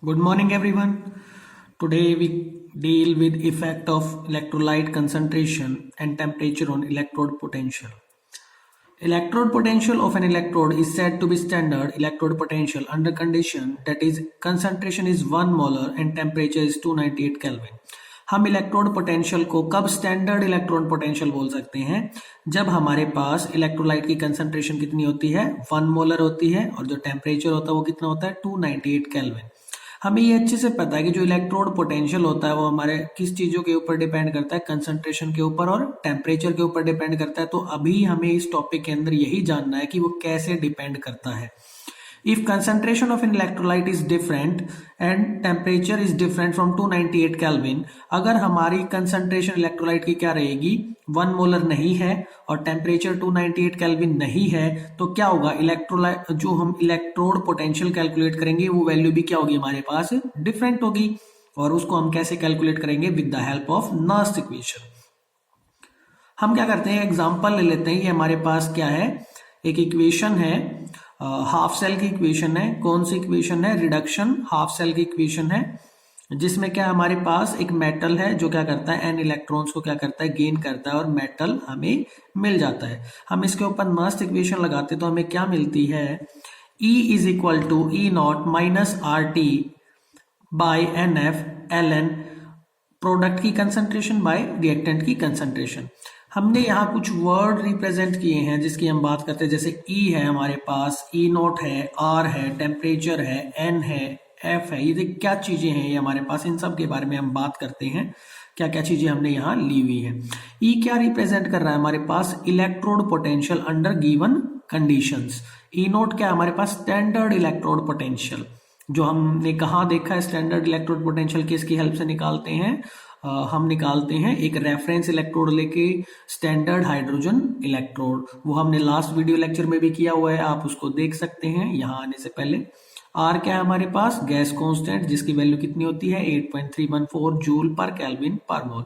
Good morning everyone. Today we deal with effect of electrolyte concentration and temperature on electrode potential. Electrode potential of an electrode is said to be standard electrode potential under condition that is concentration is 1 molar and temperature is 298 Kelvin. हम electrode potential को कब standard electron potential बोल सकते हैं? जब हमारे पास electrolyte की concentration कितनी होती है, 1 मोलर होती है, और जो टेम्परेचर होता है वो कितना होता है, 298 केल्विन। हमें ये अच्छे से पता है कि जो इलेक्ट्रोड पोटेंशियल होता है वो हमारे किस चीजों के ऊपर डिपेंड करता है, कंसंट्रेशन के ऊपर और टेम्परेचर के ऊपर डिपेंड करता है। तो अभी हमें इस टॉपिक के अंदर यही जानना है कि वो कैसे डिपेंड करता है। If concentration of an electrolyte is different and temperature is different from 298 Kelvin, अगर हमारी concentration electrolyte की क्या रहेगी, 1 मोलर नहीं है और temperature 298 Kelvin नहीं है, तो क्या होगा, इलेक्ट्रोलाइट जो हम इलेक्ट्रोड पोटेंशियल कैलकुलेट करेंगे वो वैल्यू भी क्या होगी हमारे पास, डिफरेंट होगी। और उसको हम कैसे कैलकुलेट करेंगे, with the help of Nernst equation. हम क्या करते हैं, एग्जांपल ले लेते हैं। ये हमारे पास क्या है, एक इक्वेशन है, हाफ सेल की इक्वेशन है। कौन सी इक्वेशन है, रिडक्शन हाफ सेल की इक्वेशन है, जिसमें क्या हमारे पास एक मेटल है जो क्या करता है, एन इलेक्ट्रॉन्स को क्या करता है, गेन करता है और मेटल हमें मिल जाता है। हम इसके ऊपर नर्स इक्वेशन लगाते तो हमें क्या मिलती है, E is equal to E nought minus R T by N F L N, product की कंसंट्रेशन बाय रिएक्टेंट की कंसंट्रेशन। हमने यहाँ कुछ वर्ड रिप्रेजेंट किए हैं जिसकी हम बात करते हैं, जैसे E है हमारे पास, E नोट है, R है, टेम्परेचर है, N है, F है। ये क्या चीजें हैं ये हमारे पास, इन सब के बारे में हम बात करते हैं, क्या क्या चीजें हमने यहाँ ली हुई है। E क्या रिप्रेजेंट कर रहा है हमारे पास, electrode potential under given conditions. E naught क्या है हमारे पास, स्टैंडर्ड इलेक्ट्रोड पोटेंशियल, जो हमने कहाँ देखा है, स्टैंडर्ड इलेक्ट्रोड पोटेंशियल किसकी हेल्प से निकालते हैं, हम निकालते हैं एक रेफरेंस इलेक्ट्रोड लेके, स्टैंडर्ड हाइड्रोजन इलेक्ट्रोड। वो हमने लास्ट वीडियो लेक्चर में भी किया हुआ है, आप उसको देख सकते हैं यहाँ आने से पहले। आर क्या है हमारे पास, गैस कांस्टेंट, जिसकी वैल्यू कितनी होती है, 8.314 joule per kelvin per mole.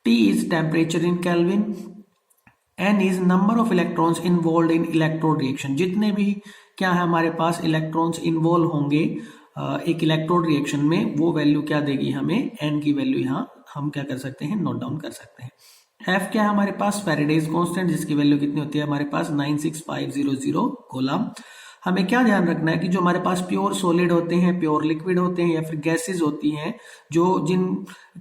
T is temperature in kelvin. N is number of electrons involve in electrode reaction. जितने भी क्या है हमारे पास इलेक्ट्रॉन्स इन्वॉल्व होंगे एक इलेक्ट्रोड रिएक्शन में, वो वैल्यू क्या देगी हमें, एन की वैल्यू यहाँ हम क्या कर सकते हैं, नोट डाउन कर सकते हैं। एफ क्या है हमारे पास, फैराडेज कांस्टेंट, जिसकी वैल्यू कितनी होती है हमारे पास, 96500 कूलम। हमें क्या ध्यान रखना है कि जो हमारे पास प्योर सॉलिड होते हैं, प्योर लिक्विड होते हैं, या फिर गैसेज होती हैं, जो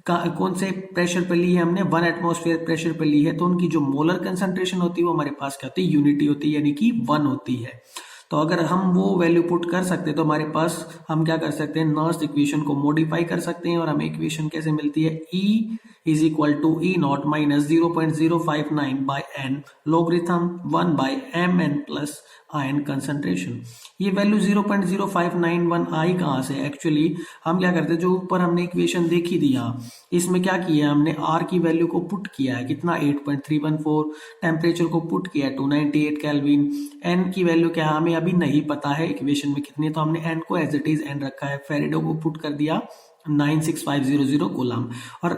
कौन से प्रेशर पे ली है हमने, 1 एटमॉस्फेयर प्रेशर पे ली है, तो उनकी जो मोलर कंसंट्रेशन होती है वो हमारे पास क्या होती है, यूनिटी होती है, यानी कि 1 होती है। तो अगर हम वो वैल्यू पुट कर सकते हैं तो हमारे पास हम क्या कर सकते हैं, नर्स इक्वेशन को मॉडिफाई कर सकते हैं। और हमें इक्वेशन कैसे मिलती है, E is equal to E nought minus 0.059 by N logarithm 1 by M N plus ion concentration. ये वैल्यू 0.0591 आई कहाँ से, एक्चुअली हम क्या करते हैं, जो ऊपर हमने इक्वेशन देखी थी यहाँ, इसमें क्या किया हमने, R की वैल्यू को पुट किया है, कितना 8.314, टेम्परेचर को पुट किया है 298 केल्विन, N की वैल्यू क्या है हमें अभी नहीं पता है इक्वेशन में कितनी है, तो हमने N को एज इट इज N रखा है, फेरेडो को पुट कर दिया 96500 कूलम। और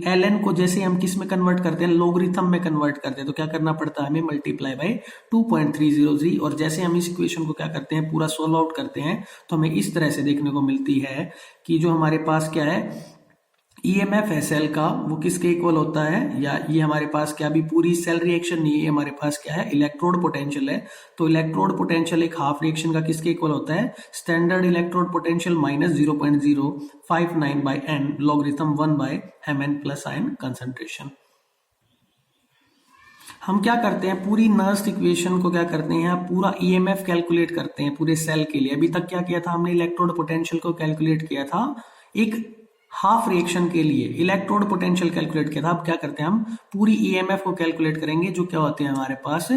ln को जैसे हम किस में कन्वर्ट करते हैं, लोगरिथम में कन्वर्ट करते हैं, तो क्या करना पड़ता है हमें, मल्टीप्लाई बाय 2.303। और जैसे हम इस इक्वेशन को क्या करते हैं, पूरा सोल्व आउट करते हैं, तो हमें इस तरह से देखने को मिलती है कि जो हमारे पास क्या है, ईएमएफ है सेल का, वो किसके इक्वल होता है, या ये हमारे पास क्या, भी पूरी सेल रिएक्शन नहीं है, हमारे पास क्या है, इलेक्ट्रोड पोटेंशियल है। तो इलेक्ट्रोड पोटेंशियल एक हाफ रिएक्शन का किसके इक्वल होता है, standard electrode potential minus 0.059 by N logarithm 1 by M N plus ion concentration. हम क्या करते हैं, पूरी नर्स इक्वेशन को क्या करते हैं, पूरा ईएमएफ कैलकुलेट करते हैं पूरे सेल के लिए। अभी तक क्या किया था हमने, इलेक्ट्रोड पोटेंशियल को कैलकुलेट किया था एक हाफ रिएक्शन के लिए, इलेक्ट्रोड पोटेंशियल कैलकुलेट किया था। अब क्या करते हैं, हम पूरी ईएमएफ को कैलकुलेट करेंगे, जो क्या होते हैं हमारे पास,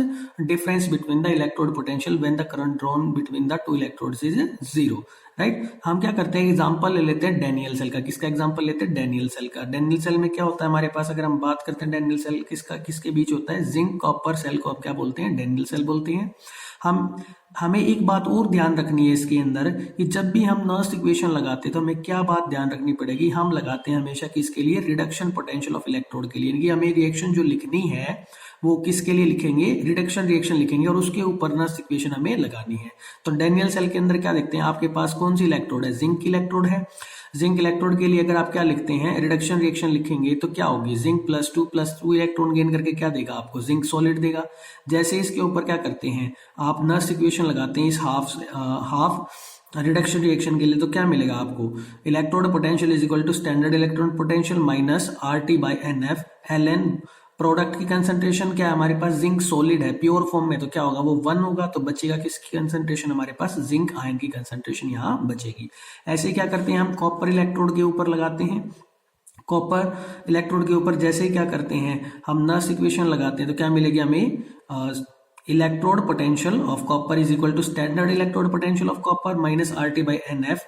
difference between the electrode potential when the current drawn between the two electrodes is 0, right. हम क्या करते हैं, एग्जांपल ले लेते हैं डैनियल सेल का। किसका एग्जांपल लेते हैं, डैनियल सेल का। डैनियल सेल में क्या होता है हमारे पास, अगर हम बात करते हैं डैनियल सेल किसके बीच होता है, जिंक कॉपर सेल को हम क्या बोलते हैं, डैनियल सेल बोलते हैं। हमें एक बात और ध्यान रखनी है इसके अंदर, कि जब भी हम नर्स इक्वेशन लगाते हैं तो हमें क्या बात ध्यान रखनी पड़ेगी, हम लगाते हैं हमेशा किसके लिए, रिडक्शन पोटेंशियल ऑफ इलेक्ट्रोड के लिए। यानी कि हमें रिएक्शन जो लिखनी है वो किसके लिए लिखेंगे, रिडक्शन रिएक्शन लिखेंगे और उसके ऊपर नर्स इक्वेशन हमें लगानी है। तो डैनियल सेल के अंदर क्या देखते हैं, आपके पास कौन सी इलेक्ट्रोड है, जिंक की इलेक्ट्रोड है। जिंक इलेक्ट्रोड के लिए अगर आप क्या लिखते हैं, रिडक्शन रिएक्शन लिखेंगे तो क्या होगी, जिंक +2 इलेक्ट्रॉन गेन करके क्या देगा आपको, जिंक सॉलिड देगा। जैसे इसके ऊपर क्या करते हैं आप, नर्स इक्वेशन लगाते हैं इस हाफ रिडक्शन रिएक्शन के लिए, तो क्या मिलेगा आपको, electrode potential is equal to standard electron potential minus RT/NF। Ln product की कंसंट्रेशन क्या है हमारे पास, जिंक सॉलिड है प्योर फॉर्म में, तो क्या होगा वो 1 होगा, तो बचेगा किसकी कंसंट्रेशन हमारे पास, जिंक आयन की कंसंट्रेशन यहाँ बचेगी। ऐसे क्या करते हैं हम, कॉपर इलेक्ट्रोड के ऊपर लगाते हैं, कॉपर इलेक्ट्रोड के ऊपर जैसे ही क्या करते हैं हम नर्स इक्वेशन लगाते हैं, तो क्या मिलेगी हमें, electrode potential of copper is equal to standard electrode potential of copper minus RT/NF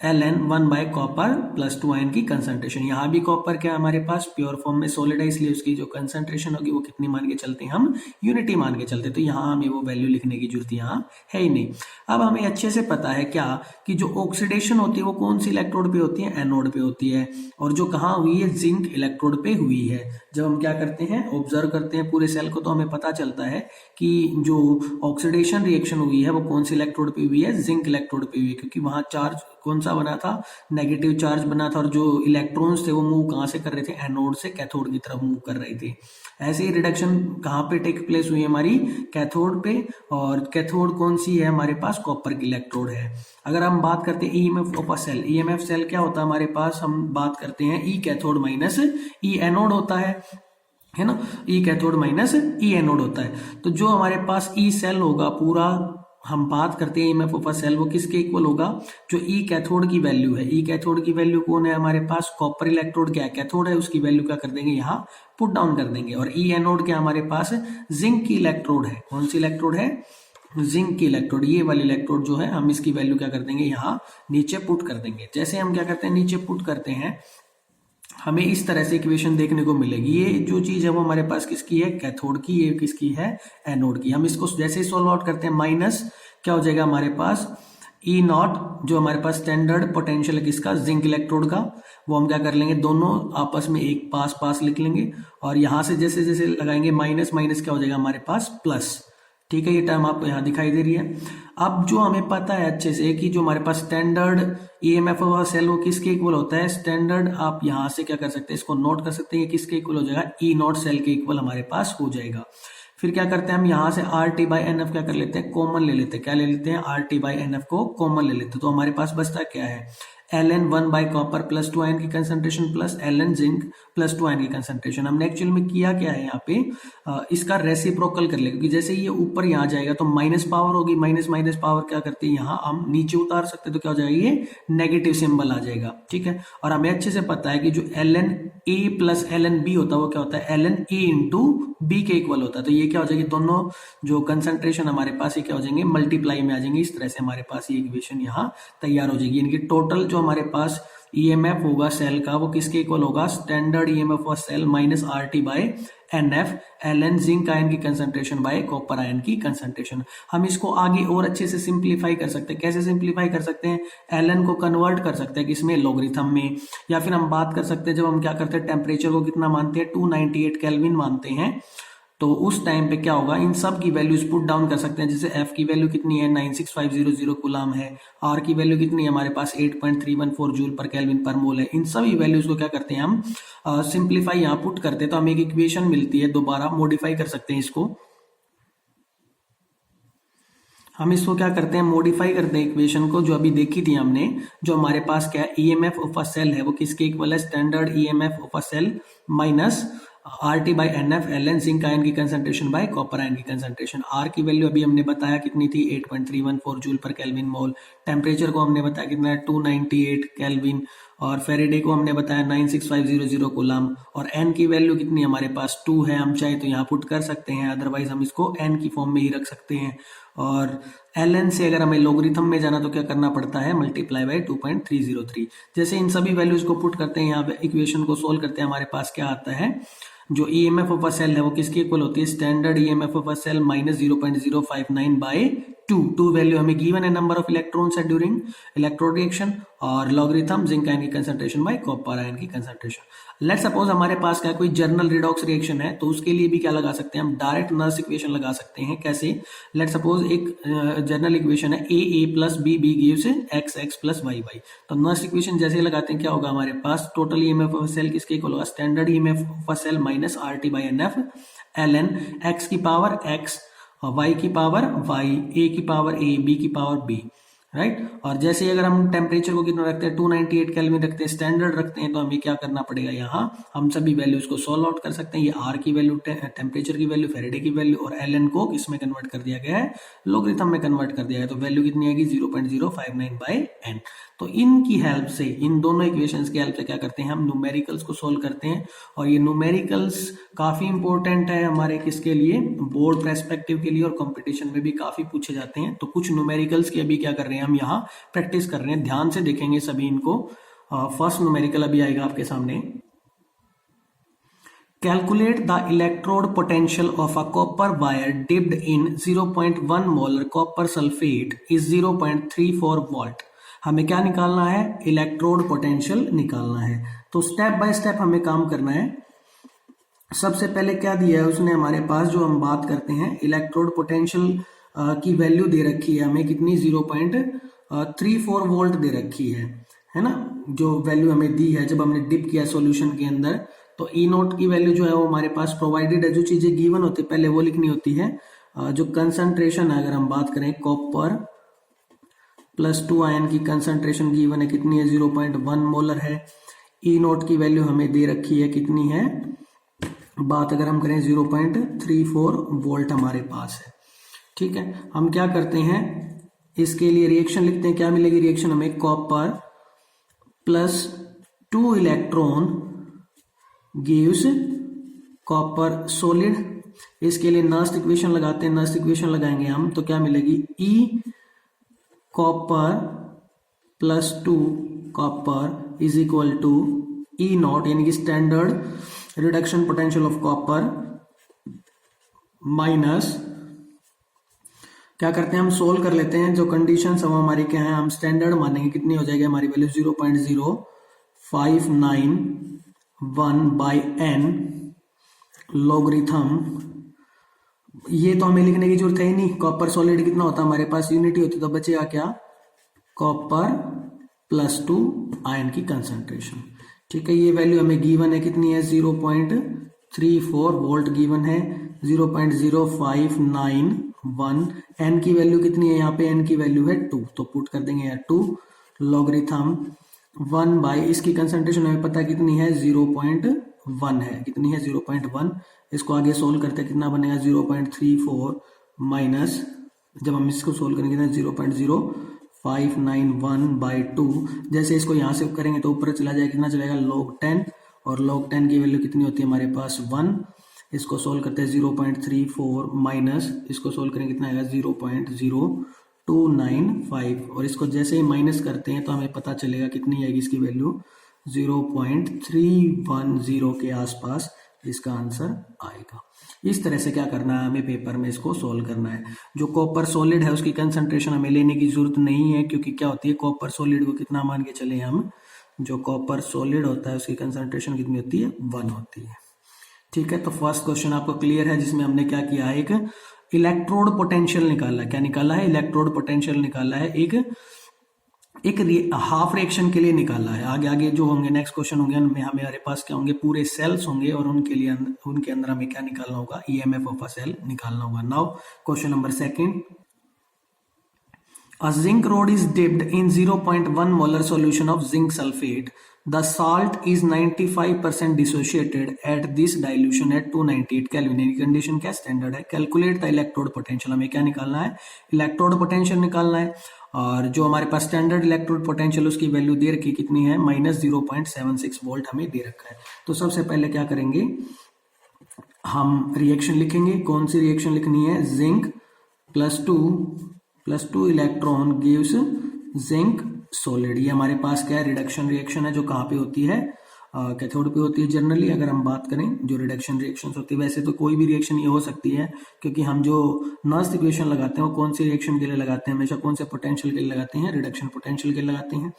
Ln 1 copper +2 ion की कंसंट्रेशन। यहाँ भी कॉपर क्या हमारे पास प्योर फॉर्म में सॉलिड है, इसलिए उसकी जो कंसंट्रेशन होगी वो कितनी मान के चलते हैं हम, यूनिटी मान के चलते हैं, तो यहाँ हमें वो वैल्यू लिखने की जरूरत यहाँ है ही नहीं। अब हमें अच्छे से पता है क्या कि जो ऑक्सीडेशन होती है वो कौन सी इलेक्ट्रोड पे होती है, एनोड पे होती है, और जो कहाँ हुई है, जिंक इलेक्ट्रोड पे हुई है। जब हम क्या करते हैं, ऑब्जर्व करते हैं पूरे सेल को, तो हमें पता चलता है कि जो ऑक्सीडेशन रिएक्शन हुई है वो कौन सी इलेक्ट्रोड पे हुई है, जिंक इलेक्ट्रोड पे हुई है, क्योंकि वहां चार्ज कौन सा बना था, नेगेटिव चार्ज बना था, और जो इलेक्ट्रॉन्स थे वो मूव कहाँ से कर रहे थे, एनोड से कैथोड की तरफ मूव कर रहे थे। ऐसे ही रिडक्शन कहाँ पे टेक प्लेस हुई है हमारी, कैथोड पे, और कैथोड कौन सी है हमारे पास, कॉपर की इलेक्ट्रोड है। अगर हम बात करते हैं EMF of a cell, EMF cell क्या होता है हमारे पास, हम बात करते हैं E cathode minus E anode होता है ना, E cathode minus E anode होता है। तो जो हमारे पास ई सेल होगा पूरा, हम बात करते हैं ईएमएफ ऑफ अ सेल, वो किसके इक्वल होगा, जो ई कैथोड की वैल्यू है, ई कैथोड की वैल्यू कौन है हमारे पास, कॉपर इलेक्ट्रोड क्या कैथोड है, उसकी वैल्यू क्या कर देंगे यहाँ पुट डाउन कर देंगे। और ई एनोड क्या हमारे पास जिंक की इलेक्ट्रोड है, कौन सी इलेक्ट्रोड है, जिंक की इलेक्ट्रोड, ये वाली इलेक्ट्रोड जो है हम इसकी वैल्यू क्या कर देंगे यहाँ नीचे पुट कर देंगे। जैसे हम क्या करते हैं नीचे पुट करते हैं, हमें इस तरह से इक्वेशन देखने को मिलेगी। ये जो चीज है वो हमारे पास किसकी है, कैथोड की, ये किसकी है, एनोड की। हम इसको जैसे ही सोल्व आउट करते हैं, माइनस क्या हो जाएगा हमारे पास, ई नॉट जो हमारे पास स्टैंडर्ड पोटेंशियल है किसका, जिंक इलेक्ट्रोड का, वो हम क्या कर लेंगे, दोनों आपस में एक पास पास लिख लेंगे, और यहां से जैसे जैसे लगाएंगे माइनस माइनस क्या हो जाएगा हमारे पास प्लस। ठीक है, ये टर्म आपको यहाँ दिखाई दे रही है। अब जो हमें पता है अच्छे से कि जो हमारे पास स्टैंडर्ड ईएमएफ ऑफ सेल वो किसके इक्वल होता है, स्टैंडर्ड, आप यहाँ से क्या कर सकते हैं, इसको नोट कर सकते हैं, ये किसके इक्वल हो जाएगा, ई नॉट सेल के इक्वल हमारे पास हो जाएगा। फिर क्या करते हैं हम यहाँ से RT/NF क्या कर लेते हैं, कॉमन ले लेते हैं, क्या ले लेते हैं, RT/NF को कॉमन ले लेते हैं, तो हमारे पास बचता क्या है, Ln 1 कॉपर +2 आयन की concentration plus Ln zinc +2 ion की कंसंट्रेशन। हमने एक्चुअल में किया क्या है यहाँ पे, इसका रेसिप्रोकल कर ले, क्योंकि जैसे ये ऊपर यहाँ जाएगा तो माइनस पावर होगी, माइनस माइनस पावर क्या करते हैं यहाँ हम नीचे उतार सकते हैं, तो क्या हो जाएगा, ये नेगेटिव सिंबल आ जाएगा। ठीक है, और हमें अच्छे से पता है कि जो Ln A + Ln B होता है वो क्या होता है, Ln A × B के इक्वल होता है। तो ये क्या हो जाएगी, दोनों जो कंसंट्रेशन हमारे पास ये क्या हो जाएंगे, मल्टीप्लाई में आ जाएंगे। इस तरह से हमारे पास ये इक्वेशन यहाँ तैयार हो जाएगी, यानी कि टोटल जो हमारे पास ईएमएफ होगा सेल का वो किसके इक्वल होगा, standard EMF of cell minus RT/NF Ln zinc ion की कंसंट्रेशन बाय कॉपर आयन की कंसंट्रेशन। हम इसको आगे और अच्छे से सिंप्लीफाई कर सकते हैं। कैसे सिंप्लीफाई कर सकते हैं, Ln को कन्वर्ट कर सकते हैं किसमें, लॉगरिथम में, या फिर हम बात कर सकते हैं जब हम क्या करते हैं टेम्परेचर को कितना मानते हैं, 298 केल्विन मानते हैं, तो उस टाइम पे क्या होगा, इन सब की वैल्यूज पुट डाउन कर सकते हैं। जैसे F की वैल्यू कितनी है, 96500 कूलम है, R की वैल्यू कितनी है हमारे पास 8.314 जूल पर केल्विन पर मोल है। इन सभी वैल्यूज को क्या करते हैं हम सिंप्लीफाई यहाँ पुट करते हैं, तो हमें एक इक्वेशन मिलती है, दोबारा मॉडिफाई कर सकते हैं इसको। हम इसको क्या करते हैं, मॉडिफाई करते हैं इक्वेशन को, जो अभी देखी थी हमने, जो हमारे पास क्या है, ईएमएफ ऑफ अ सेल है वो किसके इक्वल है, standard EMF of a cell minus RT/NF Ln zinc ion की कंसंट्रेशन बाय कॉपर आयन की कंसंट्रेशन। R की वैल्यू अभी हमने बताया कितनी थी, 8.314 जूल पर केल्विन मोल। टेम्परेचर को हमने बताया कितना है, 298 केल्विन, और फेरेडे को हमने बताया 96500 कूलम, और n की वैल्यू कितनी हमारे पास 2 है। हम चाहे तो यहाँ पुट कर सकते हैं, अदरवाइज हम इसको n की फॉर्म में ही रख सकते हैं। और Ln से अगर हमें लॉगरिथम में जाना तो क्या करना पड़ता है, मल्टीप्लाई बाय 2.303। जैसे इन सभी वैल्यूज को पुट करते हैं यहाँ पे, इक्वेशन को सोल्व करते हैं, हमारे पास क्या आता है, जो ईएमएफ ऑफ अ सेल है वो किसके इक्वल होती है, standard EMF of a cell minus 0.059 by two value हमें गिवन है नंबर ऑफ इलेक्ट्रॉन्स है ड्यूरिंग इलेक्ट्रोड रिएक्शन, और लॉगरिथम जिंक आयन की कंसंट्रेशन बाय कॉपर आयन की कंसंट्रेशन। लेट्स सपोज हमारे पास क्या कोई जर्नल रिडॉक्स रिएक्शन है, तो उसके लिए भी क्या लगा सकते हैं हम, डायरेक्ट नर्स इक्वेशन लगा सकते हैं। कैसे? लेट्स सपोज एक जर्नल इक्वेशन है A plus B gives X X plus Y Y. तो नर्स इक्वेशन जैसे लगाते हैं क्या होगा हमारे पास, टोटल ईएमएफ ऑफ सेल किसके इक्वल होगा, standard EMF of cell minus R T by N F L N, X की पावर एक्स और y की पावर y, a की पावर a, b की पावर b, राइट। और जैसे अगर हम टेम्परेचर को कितना रखते हैं 298 केल्विन रखते हैं, स्टैंडर्ड रखते हैं, तो हमें क्या करना पड़ेगा, यहाँ हम सभी वैल्यूज को सॉल्व आउट कर सकते हैं। ये r की वैल्यू टेम्परेचर की वैल्यू, फेरेडे की वैल्यू, और ln को किसमें कन्वर्ट कर दिया गया है, लोगरिथम में कन्वर्ट कर दिया गया। तो वैल्यू कितनी आएगी 0.059 बाई n। तो इनकी हेल्प से, इन दोनों इक्वेशंस की हेल्प से क्या करते हैं हम, न्यूमेरिकल्स को सोल्व करते हैं। और ये न्यूमेरिकल्स काफी इंपॉर्टेंट है हमारे किसके लिए, बोर्ड पर्सपेक्टिव के लिए, और कंपटीशन में भी काफी पूछे जाते हैं। तो कुछ न्यूमेरिकल्स की अभी क्या कर रहे हैं हम यहाँ प्रैक्टिस कर रहे हैं, ध्यान से देखेंगे सभी इनको। फर्स्ट न्यूमेरिकल अभी आएगा आपके सामने। Calculate the electrode potential of a copper wire dipped in 0.1 molar copper sulfate is 0.34 volt। हमें क्या निकालना है, इलेक्ट्रोड पोटेंशियल निकालना है। तो स्टेप बाय स्टेप हमें काम करना है। सबसे पहले क्या दिया है उसने हमारे पास, जो हम बात करते हैं इलेक्ट्रोड पोटेंशियल की वैल्यू दे रखी है हमें कितनी, 0.34 वोल्ट दे रखी है ना, जो वैल्यू हमें दी है जब हमने डिप किया सॉल्यूशन के अंदर। तो ई नोट की वैल्यू जो है वो हमारे पास प्रोवाइडेड है, जो चीजें गिवन होती है पहले वो लिखनी होती है। जो कंसंट्रेशन है, अगर हम बात करें कॉपर प्लस 2 आयन की कंसंट्रेशन गिवन है कितनी है, 0.1 मोलर है। ई नोट की वैल्यू हमें दे रखी है कितनी है, बात अगर हम करें 0.34 वोल्ट हमारे पास है। ठीक है, हम क्या करते हैं, इसके लिए रिएक्शन लिखते हैं। क्या मिलेगी रिएक्शन हमें, copper plus 2 electron gives copper solid. इसके लिए नर्स्ट इक्वेशन लगाते हैं, नर्स्ट इक्वेशन लगाएंगे हम, तो क्या मिलेगी, E copper plus 2 copper is equal to E naught, यानी कि standard reduction potential of copper, minus क्या करते हैं हम, सोल्व कर लेते हैं। जो कंडीशन सब हमारी क्या है, हम स्टैंडर्ड मानेंगे, कितनी हो जाएगी हमारी वैल्यू 0.0591 बाई एन लोगरिथम। ये तो हमें लिखने की जरूरत है ही नहीं, कॉपर सॉलिड कितना होता है हमारे पास, यूनिटी होती, तो बचेगा क्या, कॉपर प्लस 2 आयन की कंसंट्रेशन। ठीक है, ये वैल्यू हमें गिवन है कितनी है, 0.34 वोल्ट गिवन है, 0.0591। एन की वैल्यू कितनी है, यहाँ पे एन की वैल्यू है 2, तो पुट कर देंगे यार 2 लॉगरिथम 1 बाई, इसकी कंसंट्रेशन हमें पता है कितनी है, 0.1 है, कितनी है 0.1। इसको आगे सोल्व करते हैं, कितना बनेगा 0.34 माइनस, जब हम इसको सोल्व करेंगे ना 0.0591 बाई 2। जैसे इसको यहाँ से करेंगे तो ऊपर चला जाएगा, कितना चलेगा, log 10, और log 10 की वैल्यू कितनी होती है हमारे पास 1। इसको सोल्व करते हैं 0.34 माइनस, इसको सोल्व करेंगे कितना आएगा 0.0295, और इसको जैसे ही माइनस करते हैं तो हमें पता चलेगा कितनी आएगी इसकी वैल्यू, 0.310 के आसपास इसका आंसर आएगा। इस तरह से क्या करना है, हमें पेपर में इसको सोल्व करना है। जो कॉपर सॉलिड है उसकी कंसंट्रेशन हमें लेने की जरूरत नहीं है, क्योंकि क्या होती है, कॉपर सॉलिड को कितना मान के चले हम, जो कॉपर सॉलिड होता है उसकी कंसंट्रेशन कितनी होती है, 1 होती है। ठीक है, तो फर्स्ट क्वेश्चन आपको क्लियर है, जिसमें हमने क्या किया है, एक इलेक्ट्रोड पोटेंशियल निकाला है। क्या निकाला है, इलेक्ट्रोड पोटेंशियल निकाला है, एक हाफ रिएक्शन के लिए निकाला है। आगे आगे जो होंगे नेक्स्ट क्वेश्चन होंगे उनमें हमारे पास क्या होंगे, पूरे सेल्स होंगे, और उनके लिए उनके अंदर हमें क्या निकालना होगा, ईएमएफ ऑफ अ सेल निकालना होगा। Now question number second, a zinc rod is dipped in 0.1 molar solution of zinc sulfate. The salt is 95% dissociated at this dilution at 298 Kelvin. ये कंडीशन क्या स्टैंडर्ड है। कैलकुलेट द इलेक्ट्रोड पोटेंशियल, हमें क्या निकालना है, electrode potential निकालना है। और जो हमारे पास स्टैंडर्ड इलेक्ट्रोड पोटेंशियल उसकी वैल्यू दे रखी कितनी है, -0.76 वोल्ट हमें दे रखा है। तो सबसे पहले क्या करेंगे, हम रिएक्शन लिखेंगे। कौन सी रिएक्शन लिखनी है, zinc plus two electron gives zinc solid. ये हमारे पास क्या है, रिडक्शन रिएक्शन है, जो कहाँ पे होती है, कैथोड पे होती है जनरली। अगर हम बात करें जो रिडक्शन रिएक्शंस होती है, वैसे तो कोई भी रिएक्शन ये हो सकती है, क्योंकि हम जो नर्स इक्वेशन लगाते हैं वो कौन सी रिएक्शन के लिए लगाते हैं, हमेशा कौन से पोटेंशियल के लिए लगाते हैं, रिडक्शन पोटेंशियल के लिए लगाते हैं।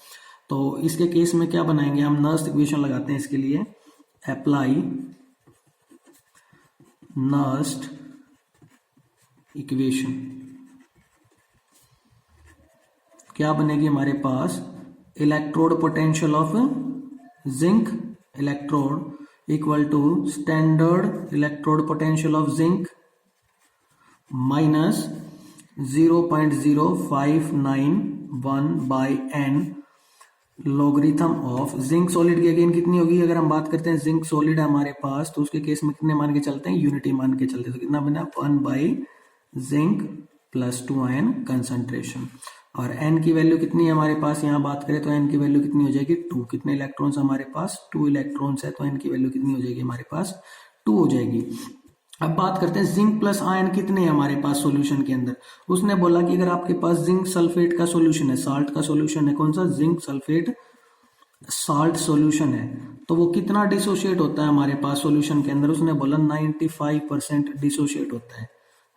तो इसके केस में क्या बनाएंगे हम, नर्स इक्वेशन लगाते हैं इसके लिए, अप्लाई नर्स्ट इक्वेशन। क्या बनेगी हमारे पास, electrode potential of zinc electrode equal to standard electrode potential of zinc minus 0.0591 by N logarithm of zinc solid की अगेन कितनी होगी, अगर हम बात करते हैं जिंक सॉलिड है हमारे पास, तो उसके केस में कितने मान के चलते हैं, यूनिटी मान के चलते हैं। तो कितना बना, 1 by zinc plus 2 ion concentration. और n की वैल्यू कितनी है हमारे पास, यहाँ बात करें तो n की वैल्यू कितनी हो जाएगी, 2। कितने इलेक्ट्रॉन्स हमारे पास, 2 इलेक्ट्रॉन्स है, तो n की वैल्यू कितनी हो जाएगी हमारे पास, 2 हो जाएगी। अब बात करते हैं जिंक प्लस आयन कितने हैं हमारे पास सॉल्यूशन के अंदर। उसने बोला कि अगर आपके पास जिंक सल्फेट का सॉल्यूशन है, साल्ट का सॉल्यूशन है, कौन सा, जिंक सल्फेट साल्ट सॉल्यूशन है, तो वो कितना डिसोशिएट होता है हमारे पास सॉल्यूशन के अंदर। उसने बोला 95% डिसोशिएट होता है,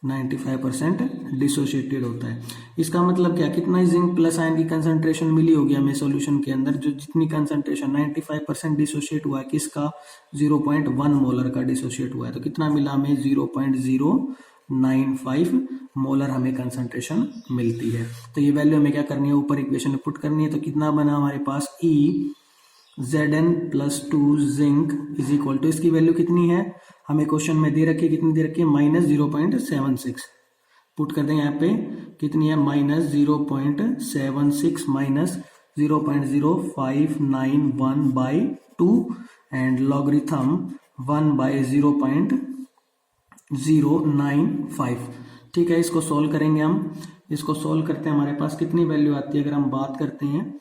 95% डिसोशिएटेड होता है। इसका मतलब क्या, कितना जिंक प्लस आयन की कंसंट्रेशन मिली होगी हमें सॉल्यूशन के अंदर, जो जितनी कंसंट्रेशन 95% डिसोशिएट हुआ है, किसका, 0.1 मोलर का डिसोशिएट हुआ है। तो कितना मिला हमें, 0.095 मोलर हमें कंसंट्रेशन मिलती है। तो ये वैल्यू हमें क्या करनी है, ऊपर इक्वेशन में पुट करनी है। तो कितना बना हमारे पास, E Zn plus 2 zinc is equal to, इसकी वैल्यू कितनी है हमें क्वेश्चन में दे रखी है, कितनी दे रखी है, माइनस 0.76 पुट कर देंगे यहाँ पे, कितनी है, minus 0.76 minus 0.0591 by 2 and logarithm 1 by 0.095। ठीक है, इसको सोल्व करेंगे हम। इसको सोल्व करते हैं, हमारे पास कितनी वैल्यू आती है, अगर हम बात करते हैं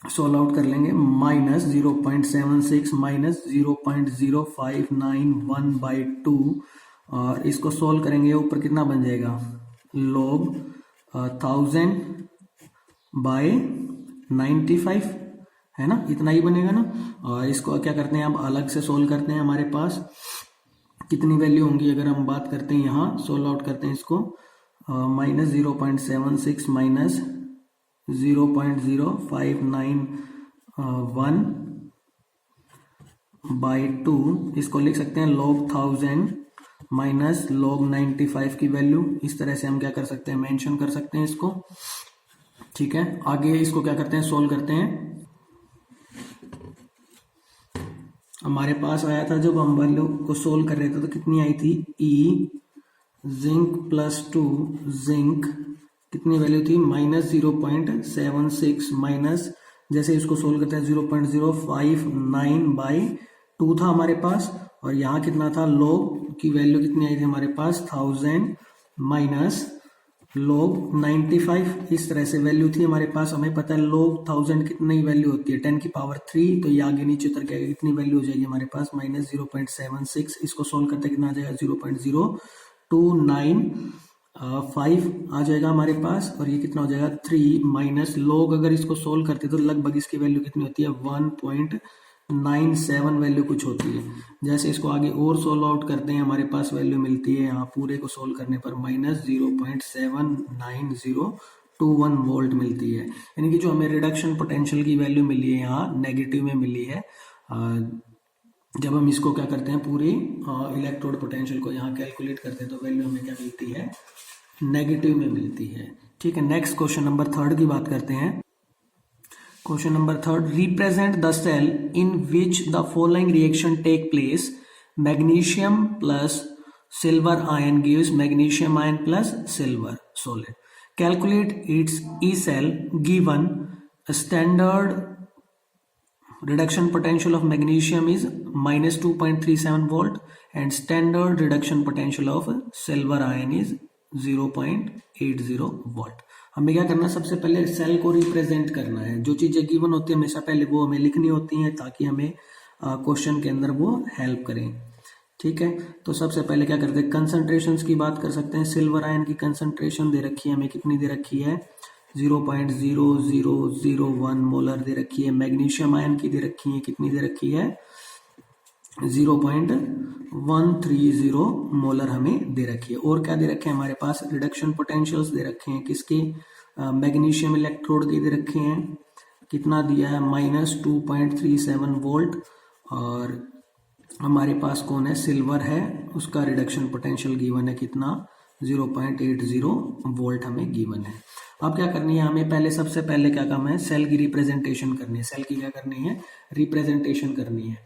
सोल्व आउट कर लेंगे, माइनस 0.76 माइनस 0.0591 बाई 2, और इसको सोल्व करेंगे, ऊपर कितना बन जाएगा, log 1000 बाय 95, है ना, इतना ही बनेगा ना। और इसको क्या करते हैं, अब अलग से सोल्व करते हैं, हमारे पास कितनी वैल्यू होंगी, अगर हम बात करते हैं यहाँ सोल्व आउट करते हैं इसको, माइनस 0.76 माइनस 0.0591 बाई 2, इसको लिख सकते हैं log 1000 माइनस log 95 की वैल्यू। इस तरह से हम क्या कर सकते हैं, मेंशन कर सकते हैं इसको। ठीक है, आगे इसको क्या करते हैं, सोल्व करते हैं। हमारे पास आया था, जब हम वैल्यू को सोल्व कर रहे थे तो कितनी आई थी, E जिंक प्लस 2 जिंक कितनी वैल्यू थी, माइनस 0.76 माइनस, जैसे इसको सोल्व करते हैं 0.059 बाई 2 था हमारे पास, और यहाँ कितना था, log की वैल्यू कितनी आई थी हमारे पास, 1000 माइनस log 95। इस तरह से वैल्यू थी हमारे पास। हमें पता है log 1000 कितनी वैल्यू होती है, 10 की पावर 3, तो ये आगे नीचे उतर के कितनी वैल्यू हो जाएगी हमारे पास, माइनस 0.76। इसको सोल्व करते कितना आ जाएगा, 0.0295 आ जाएगा हमारे पास, और ये कितना हो जाएगा 3 माइनस log, अगर इसको सोल्व करते तो लगभग इसकी वैल्यू कितनी होती है, 1.97 वैल्यू कुछ होती है। जैसे इसको आगे और सोल्व आउट करते हैं, हमारे पास वैल्यू मिलती है यहाँ पूरे को सोल्व करने पर माइनस 0.79021 वोल्ट मिलती है। यानी कि जो हमें रिडक्शन पोटेंशियल की वैल्यू मिली है यहाँ नेगेटिव में मिली है। जब हम इसको क्या करते हैं, पूरी इलेक्ट्रोड पोटेंशियल को यहाँ कैलकुलेट करते हैं तो वैल्यू हमें क्या मिलती है, नेगेटिव में मिलती है। ठीक है, नेक्स्ट क्वेश्चन नंबर 3 की बात करते हैं। Question number 3, represent the cell in which the following reaction take place, magnesium plus silver ion gives magnesium ion plus silver solid, calculate its E cell given standard reduction potential of magnesium is minus 2.37 volt and standard reduction potential of silver ion is 0.80 volt। हमें क्या करना है, सबसे पहले cell को represent करना है। जो चीजें गिवन होती है हमेशा पहले वो हमें लिखनी होती हैं ताकि हमें क्वेश्चन के अंदर वो हेल्प करें। ठीक है, तो सबसे पहले क्या करते हैं, कंसंट्रेशंस की बात कर सकते हैं। सिल्वर आयन की कंसंट्रेशन दे रखी है हमें, कितनी दे रखी है, 0.0001 मोलर दे रखी है। मैग्नीशियम आयन की दे रखी है, कितनी दे रखी है 0.130 मोलर हमें दे रखी है। और क्या दे रखे हैं हमारे पास, रिडक्शन पोटेंशियल्स दे रखे हैं किसके, मैग्नीशियम इलेक्ट्रोड के दे रखे हैं, कितना दिया है -2.37 वोल्ट। और हमारे पास कौन है, सिल्वर है, उसका रिडक्शन पोटेंशियल गिवन है कितना 0.80 वोल्ट हमें गिवन है। अब क्या करनी है हमें, पहले सबसे पहले क्या काम है, सेल की रिप्रेजेंटेशन करनी है। सेल की क्या करनी है, रिप्रेजेंटेशन करनी है।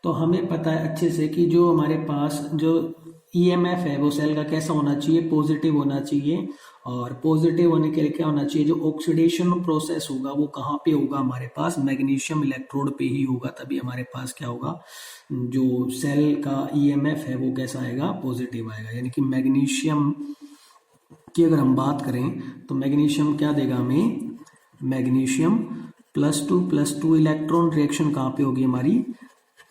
तो हमें पता है अच्छे से कि जो हमारे पास जो ईएमएफ है वो सेल का कैसा होना चाहिए, पॉजिटिव होना चाहिए। और पॉजिटिव होने के लिए क्या होना चाहिए, जो ऑक्सीडेशन प्रोसेस होगा वो कहाँ पे होगा, हमारे पास मैग्नीशियम इलेक्ट्रोड पे ही होगा। तभी हमारे पास क्या होगा, जो सेल का ईएमएफ है वो कैसा आएगा, पॉजिटिव आएगा। यानी कि मैग्नीशियम की अगर हम बात करें तो मैग्नीशियम क्या देगा हमें, मैग्नीशियम +2 इलेक्ट्रॉन रिएक्शन कहाँ पे होगी हमारी,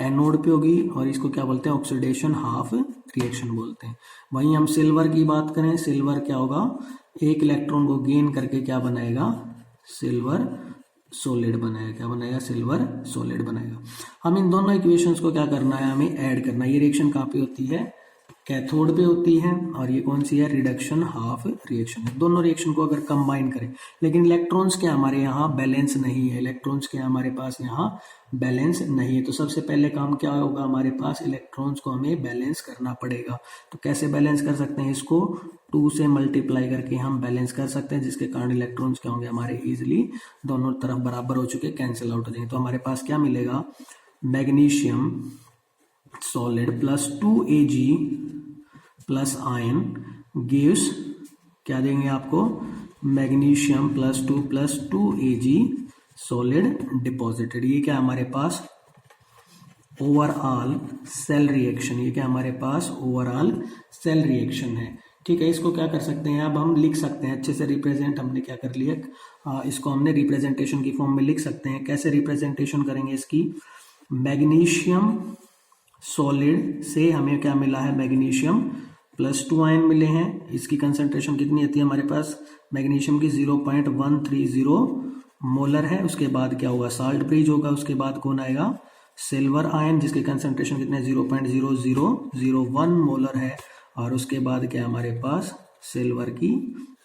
एनोड पे होगी। और इसको क्या बोलते हैं, ऑक्सीडेशन हाफ रिएक्शन बोलते हैं। वहीं हम सिल्वर की बात करें, सिल्वर क्या होगा, एक इलेक्ट्रॉन को गेन करके क्या बनाएगा, सिल्वर सॉलिड बनाएगा। क्या बनाएगा, सिल्वर सॉलिड बनाएगा। हम इन दोनों इक्वेशंस को क्या करना है, हमें ऐड करना है। ये रिएक्शन कहाँ पे होती है, कैथोड पे होती है। और ये कौन सी है, रिडक्शन हाफ रिएक्शन है। दोनों रिएक्शन को अगर कंबाइन करें, लेकिन इलेक्ट्रॉन्स क्या हमारे यहाँ बैलेंस नहीं है, इलेक्ट्रॉन्स क्या हमारे पास यहाँ बैलेंस नहीं है। तो सबसे पहले काम क्या होगा हमारे पास, इलेक्ट्रॉन्स को हमें बैलेंस करना पड़ेगा। तो कैसे बैलेंस कर सकते हैं, इसको 2 से मल्टीप्लाई करके हम बैलेंस कर सकते हैं, जिसके कारण इलेक्ट्रॉन्स क्या होंगे हमारे इजिली दोनों तरफ बराबर हो चुके, कैंसिल आउट हो जाएंगे। तो हमारे पास क्या मिलेगा, magnesium solid +2 Ag plus ion gives, क्या देंगे आपको, मैग्नीशियम +2 Ag सॉलिड डिपॉजिटेड। ये क्या हमारे पास ओवरऑल सेल रिएक्शन, ये क्या हमारे पास ओवरऑल सेल रिएक्शन है। ठीक है, इसको क्या कर सकते हैं, अब हम लिख सकते हैं अच्छे से रिप्रेजेंट, हमने क्या कर लिया, इसको हमने रिप्रेजेंटेशन की फॉर्म में लिख सकते हैं। कैसे रिप्रेजेंटेशन करेंगे इसकी, मैग्नीशियम सॉलिड से हमें क्या मिला है, मैग्नीशियम +2 आयन मिले हैं। इसकी कंसंट्रेशन कितनी आती है हमारे पास, मैग्नीशियम की 0.130 मोलर है। उसके बाद क्या होगा, साल्ट ब्रिज होगा। उसके बाद कौन आएगा, सिल्वर आयन, जिसके कंसंट्रेशन कितने 0.0001 मोलर है। और उसके बाद क्या हमारे पास, सिल्वर की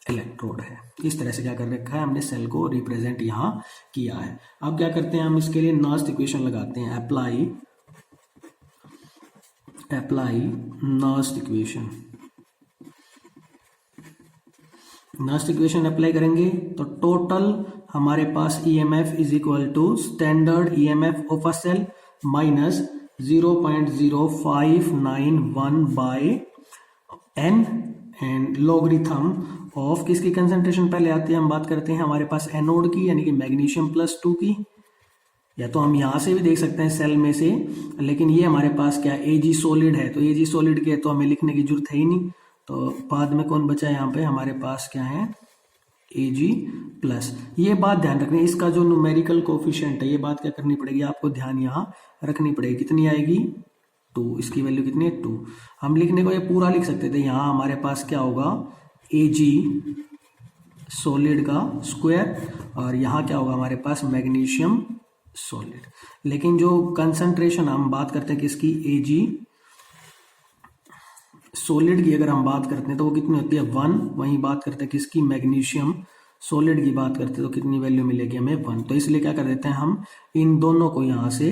इलेक्ट्रोड है। इस तरह से क्या कर रखा है हमने, सेल को रिप्रेजेंट यहाँ किया है। अब क्या करते हैं हम, इसके लिए नास्ट इक्वेशन लगाते हैं, apply Nernst equation. Nernst equation apply करेंगे तो टोटल हमारे पास EMF is equal to standard EMF of a cell minus 0.0591 by n and logarithm of किसकी कंसंट्रेशन पहले आती है, हम बात करते हैं हमारे पास एनोड की, यानी कि मैग्नीशियम +2 की। या तो हम यहां से भी देख सकते हैं सेल में से, लेकिन ये हमारे पास क्या Ag सॉलिड है, तो Ag सॉलिड के तो हमें लिखने की जरूरत है ही नहीं। तो बाद में कौन बचा है यहाँ पे, हमारे पास क्या है Ag+। ये बात ध्यान रखनी है, इसका जो न्यूमेरिकल कोफिशिएंट है, ये बात क्या करनी पड़ेगी आपको, ध्यान यहाँ रखनी पड़ेगी। कितनी आएगी 2, इसकी वैल्यू कितनी है 2। हम लिखने को ये पूरा लिख सकते थे, यहाँ हमारे पास क्या होगा Ag सॉलिड का स्क्वायर, और यहाँ क्या होगा हमारे पास मैग्नीशियम सॉलिड। लेकिन जो कंसंट्रेशन हम बात करते हैं किसकी, Ag सॉलिड की अगर हम बात करते हैं तो वो कितनी होती है 1। वहीं बात करते हैं किसकी, मैग्नीशियम सॉलिड की बात करते हैं तो कितनी वैल्यू मिलेगी हमें 1। तो इसलिए क्या कर देते हैं हम, इन दोनों को यहाँ से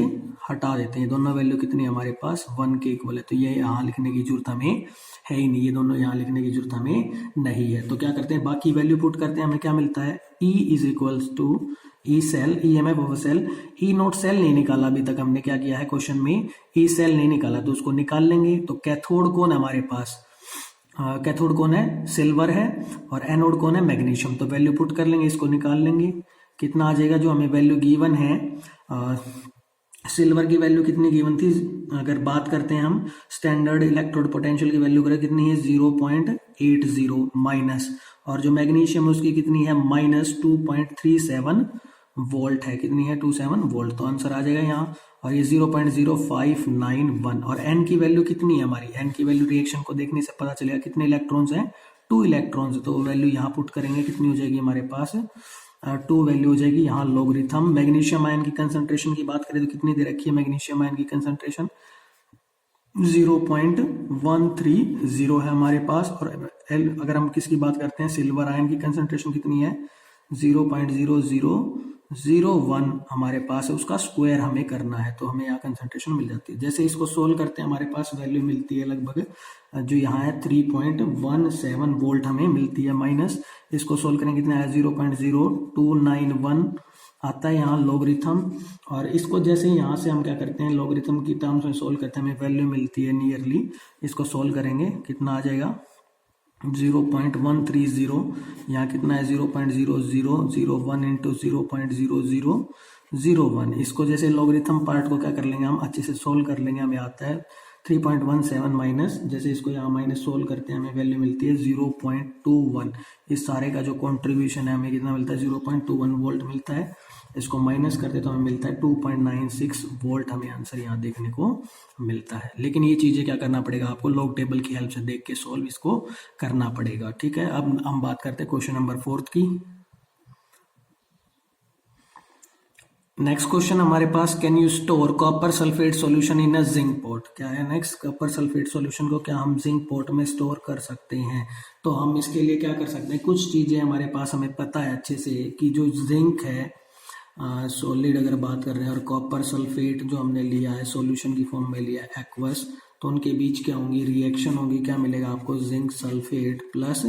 हटा देते हैं। दोनों वैल्यू कितनी है हमारे पास 1 के इक्वल है, तो ये यहाँ लिखने की जरूरत हमें है ही नहीं, ये दोनों यहाँ लिखने की जरूरत हमें नहीं है। तो क्या करते हैं, बाकी वैल्यू पुट करते हैं, हमें क्या मिलता है, E is equals to E cell, EMF of cell. E nought cell नहीं निकाला अभी तक हमने, क्या किया है क्वेश्चन में, ई सेल नहीं निकाला, तो उसको निकाल लेंगे। तो कैथोड कौन है हमारे पास, कैथोड कौन है, सिल्वर है, और एनोड कौन है, मैग्नीशियम। तो वैल्यू पुट कर लेंगे, इसको निकाल लेंगे, कितना आ जाएगा, जो हमें वैल्यू गिवन है, सिल्वर की वैल्यू कितनी गिवन थी, अगर बात करते हैं हम स्टैंडर्ड इलेक्ट्रोड पोटेंशियल की वैल्यू करें कितनी है 0.80 माइनस, और जो मैग्नीशियम है उसकी कितनी है -2.37 वोल्ट है, कितनी है 27 वोल्ट। तो आंसर आ जाएगा यहाँ, और ये 0.0591। और n की वैल्यू कितनी है हमारी, n की वैल्यू रिएक्शन को देखने से पता चलेगा कितने इलेक्ट्रॉन्स हैं 2 इलेक्ट्रॉन्स, तो वैल्यू यहाँ पुट करेंगे, कितनी हो जाएगी हमारे पास 2 वैल्यू हो जाएगी। यहाँ लॉगरिथम मैग्नीशियम आयन की कंसंट्रेशन की बात करें तो कितनी दे रखी है मैग्नीशियम आयन की कंसंट्रेशन 0.130 है हमारे पास। और अगर हम किसकी बात करते हैं सिल्वर आयन की कंसंट्रेशन कितनी है 0.0001 हमारे पास है, उसका स्क्वायर हमें करना है तो हमें यहाँ कंसंट्रेशन मिल जाती है। जैसे इसको सोल्व करते हैं हमारे पास वैल्यू मिलती है लगभग जो यहाँ है 3.17 वोल्ट हमें मिलती है, माइनस इसको सोल्व करेंगे कितना है 0.0291 आता है यहाँ लॉगरिथम। और इसको जैसे यहाँ से हम क्या करते हैं लॉगरिथम की टर्म्स में सोल्व करते हैं हमें वैल्यू मिलती है नियरली, इसको सोल्व करेंगे कितना आ जाएगा 0.130, यहाँ कितना है 0.0001 इंटू 0.0001। इसको जैसे लॉगरिथम पार्ट को क्या कर लेंगे हम अच्छे से सोल्व कर लेंगे, हमें आता है 3.17 माइनस, जैसे इसको यहाँ माइनस सोल्व करते हैं हमें वैल्यू मिलती है 0.21। इस सारे का जो कॉन्ट्रीब्यूशन है हमें कितना मिलता है 0.21 वोल्ट मिलता है, इसको माइनस करते तो हमें मिलता है 2.96 वोल्ट, हमें आंसर यहाँ देखने को मिलता है। लेकिन ये चीज़ें क्या करना पड़ेगा आपको लॉग टेबल की हेल्प से देख के सोल्व इसको करना पड़ेगा, ठीक है। अब हम बात करते हैं क्वेश्चन नंबर 4 की। नेक्स्ट क्वेश्चन हमारे पास, can you store copper sulphate solution in a zinc pot. क्या है नेक्स्ट, कॉपर सल्फेट सॉल्यूशन को क्या हम जिंक पॉट में स्टोर कर सकते हैं। तो हम इसके लिए क्या कर सकते हैं, कुछ चीजें हमारे पास हमें पता है अच्छे से कि जो जिंक है सॉलिड अगर बात कर रहे हैं और कॉपर सल्फेट जो हमने लिया है सॉल्यूशन की फॉर्म में लिया है एक्वस, तो उनके बीच क्या होंगी रिएक्शन होगी, क्या मिलेगा आपको zinc sulphate plus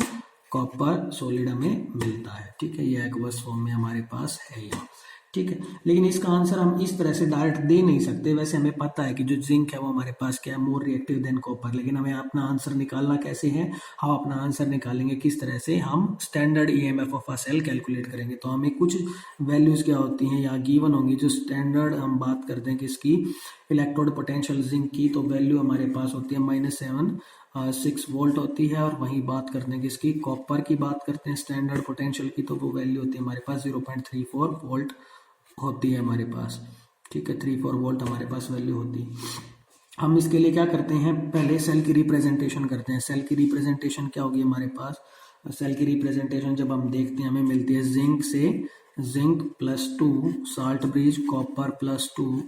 copper solid हमें मिलता है, ठीक है। ये एक्वस फॉर्म में हमारे पास है यहाँ, ठीक है। लेकिन इसका आंसर हम इस तरह से डायरेक्ट दे नहीं सकते, वैसे हमें पता है कि जो जिंक है वो हमारे पास क्या है मोर रिएक्टिव देन कॉपर, लेकिन हमें अपना आंसर निकालना कैसे है, हम अपना आंसर निकालेंगे किस तरह से, हम standard EMF of a cell calculate करेंगे। तो हमें कुछ वैल्यूज क्या होती हैं या गिवन होंगी जो स्टैंडर्ड हम बात करते हैं किसकी इलेक्ट्रोड पोटेंशियल जिंक की, तो वैल्यू हमारे पास होती है -7.6 वोल्ट होती है। और वहीं बात करते हैं किसकी कॉपर की बात करते हैं स्टैंडर्ड पोटेंशियल की, तो वो वैल्यू होती है हमारे पास 0.34 वोल्ट होती है हमारे पास, ठीक है। 34 वोल्ट हमारे पास वैल्यू होती है। हम इसके लिए क्या करते हैं पहले सेल की रिप्रेजेंटेशन करते हैं। सेल की रिप्रेजेंटेशन क्या होगी हमारे पास, सेल की रिप्रेजेंटेशन जब हम देखते हैं हमें मिलती है जिंक से zinc +2 salt bridge copper +2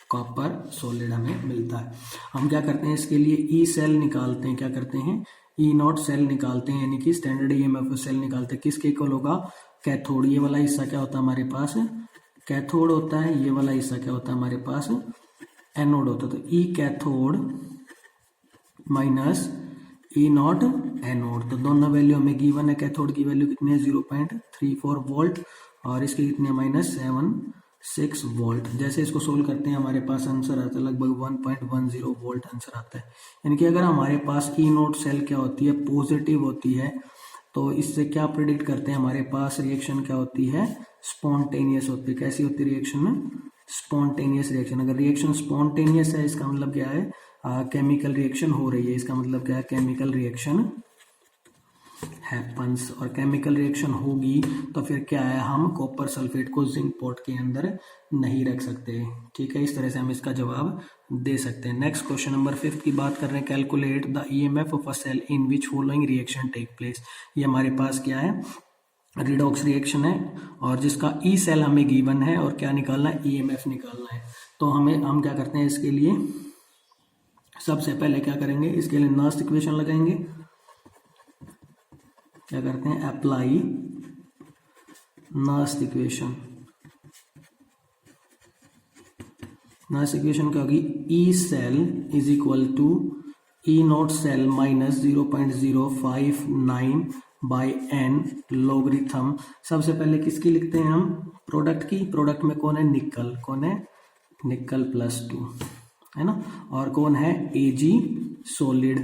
copper solid हमें मिलता है। हम क्या करते हैं इसके लिए ई सेल निकालते हैं, क्या करते हैं ई नॉट सेल निकालते हैं, यानी कि स्टैंडर्ड ईएमएफ सेल निकालते हैं। किसके इक्वल होगा कैथोड, ये वाला हिस्सा क्या होता है हमारे पास कैथोड होता है, ये वाला हिस्सा क्या होता है हमारे पास एनोड होता है। तो ई cathode minus E not anode, तो दोनों वैल्यू हमें गिवन है। कैथोड की वैल्यू कितनी है 0.34 वोल्ट और इसकी कितनी है -7.6 वोल्ट। जैसे इसको सोल्व करते हैं हमारे पास आंसर आता है लगभग 1.10 वोल्ट आंसर आता है। यानी कि अगर हमारे पास ई नोट सेल क्या होती है पॉजिटिव होती है, तो इससे क्या प्रिडिक्ट करते हैं हमारे पास रिएक्शन क्या होती है स्पॉन्टेनियस होती है। कैसी होती है रिएक्शन स्पॉन्टेनियस रिएक्शन। अगर रिएक्शन स्पॉन्टेनियस है इसका मतलब क्या है केमिकल रिएक्शन हो रही है, इसका मतलब क्या है केमिकल रिएक्शन हैपन्स। और केमिकल रिएक्शन होगी तो फिर क्या है हम कॉपर सल्फेट को जिंक पॉट के अंदर नहीं रख सकते, ठीक है। इस तरह से हम इसका जवाब दे सकते हैं। नेक्स्ट क्वेश्चन नंबर 5 की बात कर रहे हैं, calculate the EMF of a cell in which following reaction take place. ये हमारे पास क्या है रिडॉक्स रिएक्शन है और जिसका ई सेल हमें गिवन है और क्या निकालना है ईएमएफ निकालना है। तो हम क्या करते हैं इसके लिए सबसे पहले क्या करेंगे इसके लिए नर्स्ट इक्वेशन लगाएंगे। क्या करते हैं apply Nernst equation. Nernst equation क्या होगी E cell is equal to E nought cell minus 0.059 by N logarithm. सबसे पहले किसकी लिखते हैं हम प्रोडक्ट की, प्रोडक्ट में कौन है निकल, कौन है निकल +2 है ना, और कौन है एजी सॉलिड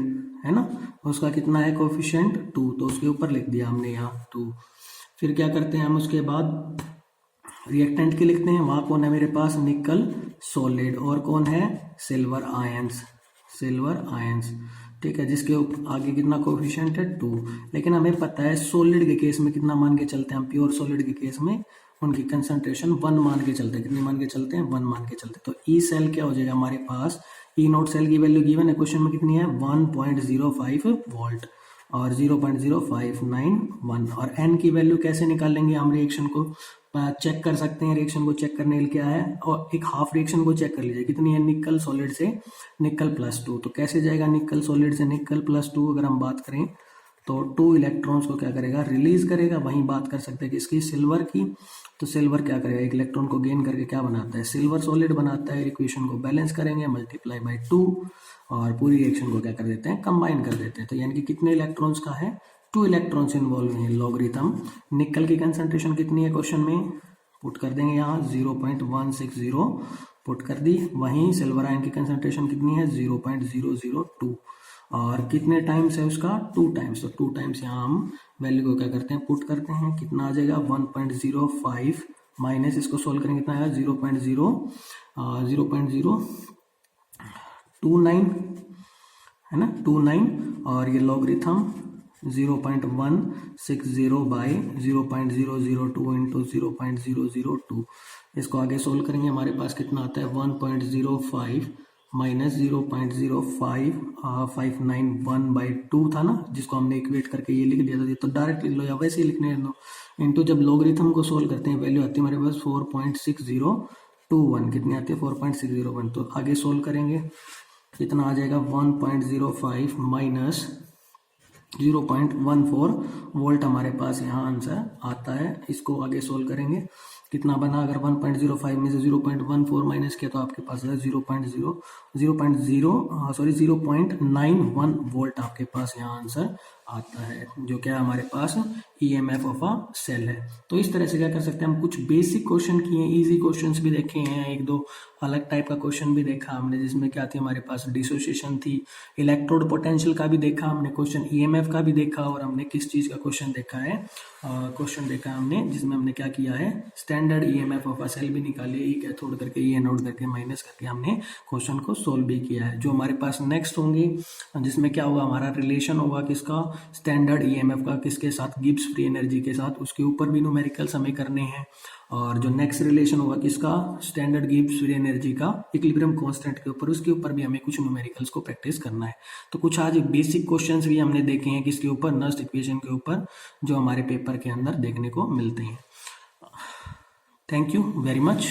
है ना, उसका कितना है कोफिशिएंट 2, तो उसके ऊपर लिख दिया हमने यहाँ 2। फिर क्या करते हैं हम उसके बाद रिएक्टेंट की लिखते हैं, वहां कौन है मेरे पास निकल सॉलिड और कौन है सिल्वर आयंस ठीक है, जिसके आगे कितना कोफिशिएंट है 2। लेकिन हमें पता है सॉलिड के केस में कितना मान के चलते हैं हम, प्योर सॉलिड के केस में उनकी कंसंट्रेशन 1 मान के चलते हैं। कितनी मान के चलते हैं 1 मान के चलते हैं। तो ई सेल क्या हो जाएगा हमारे पास ई नोट सेल की वैल्यू गिवन है क्वेश्चन में कितनी है 1.05 वोल्ट और 0.0591। और n की वैल्यू कैसे निकालेंगे हम? रिएक्शन को चेक कर सकते हैं। रिएक्शन को चेक करने के लिए क्या है, और एक हाफ रिएक्शन को चेक कर लीजिए कितनी है, निकल सॉलिड से निकल +2। तो कैसे जाएगा निकल सॉलिड से निकल +2? अगर हम बात करें तो 2 इलेक्ट्रॉन्स को क्या करेगा, रिलीज करेगा। वहीं बात कर सकते हैं कि इसकी सिल्वर की, तो सिल्वर क्या करेगा, एक इलेक्ट्रॉन को गेन करके क्या बनाता है, सिल्वर सॉलिड बनाता है। इक्वेशन को बैलेंस करेंगे, मल्टीप्लाई बाई 2, और पूरी रिएक्शन को क्या कर देते हैं, कंबाइन कर देते हैं। तो यानी कि कितने इलेक्ट्रॉन्स का है, 2 इलेक्ट्रॉन्स इन्वॉल्व हैं। लॉगरिथम निकल की कंसंट्रेशन कितनी है क्वेश्चन में, पुट कर देंगे यहाँ 0.160 पुट कर दी। वहीं सिल्वर आयन की कंसंट्रेशन कितनी है, 0.002, और कितने टाइम्स है उसका, 2 टाइम्स। तो 2 टाइम्स यहाँ हम वैल्यू को क्या करते हैं, पुट करते हैं। कितना आ जाएगा 1.05 माइनस इसको सोल्व करेंगे कितना आएगा 0.029 है ना, 29, और ये लॉगरिथम 0.160 बाई 0.002 इंटू 0.002। इसको आगे सोल्व करेंगे, हमारे पास कितना आता है 1.05 माइनस 0.0591 बाई 2 था ना, जिसको हमने इक्वेट करके ये लिख दिया था। तो डायरेक्ट लिख लो या वैसे ही लिखने दो, इंटू जब लॉगरिथम को सोल्व करते हैं वैल्यू आती है हमारे पास 4.6021। कितनी आती है 4.601। तो आगे सोल्व करेंगे कितना आ जाएगा 1.05 माइनस 0.14 वोल्ट हमारे पास यहाँ आंसर आता है। इसको आगे सोल्व करेंगे, कितना बना, अगर 1.05 में से 0.14 माइनस किया तो आपके पास है 0.91 वोल्ट आपके पास यहाँ आंसर आता है, जो क्या हमारे पास EMF ऑफ अ सेल है। तो इस तरह से क्या कर सकते हैं हम, कुछ बेसिक क्वेश्चन किए हैं, इजी क्वेश्चंस भी देखे हैं, एक दो अलग टाइप का क्वेश्चन भी देखा हमने, जिसमें क्या थी हमारे पास डिसोसिएशन थी, इलेक्ट्रोड पोटेंशियल का भी देखा हमने क्वेश्चन, EMF का भी देखा, और हमने किस चीज का क्वेश्चन देखा है, क्वेश्चन देखा हमने जिसमें हमने क्या किया है, standard EMF of a cell भी निकाली, ई कैथोड करके ई एनोड करके माइनस करके हमने क्वेश्चन को सोल्व भी किया है। जो हमारे पास नेक्स्ट होंगे जिसमें क्या होगा, हमारा रिलेशन होगा किसका, स्टैंडर्ड EMF का किसके साथ, गिब्स फ्री एनर्जी के साथ, उसके ऊपर भी न्यूमेरिकल्स हमें करने हैं। और जो नेक्स्ट रिलेशन होगा किसका, स्टैंडर्ड गिब्स फ्री एनर्जी का इक्विलिब्रियम कांस्टेंट के ऊपर, उसके ऊपर भी हमें कुछ न्यूमेरिकल्स को प्रैक्टिस करना है। तो कुछ आज बेसिक क्वेश्चंस भी हमने देखे हैं किसके ऊपर, नस्ट इक्वेशन के ऊपर, जो हमारे पेपर के अंदर देखने को मिलते हैं। Thank you very much.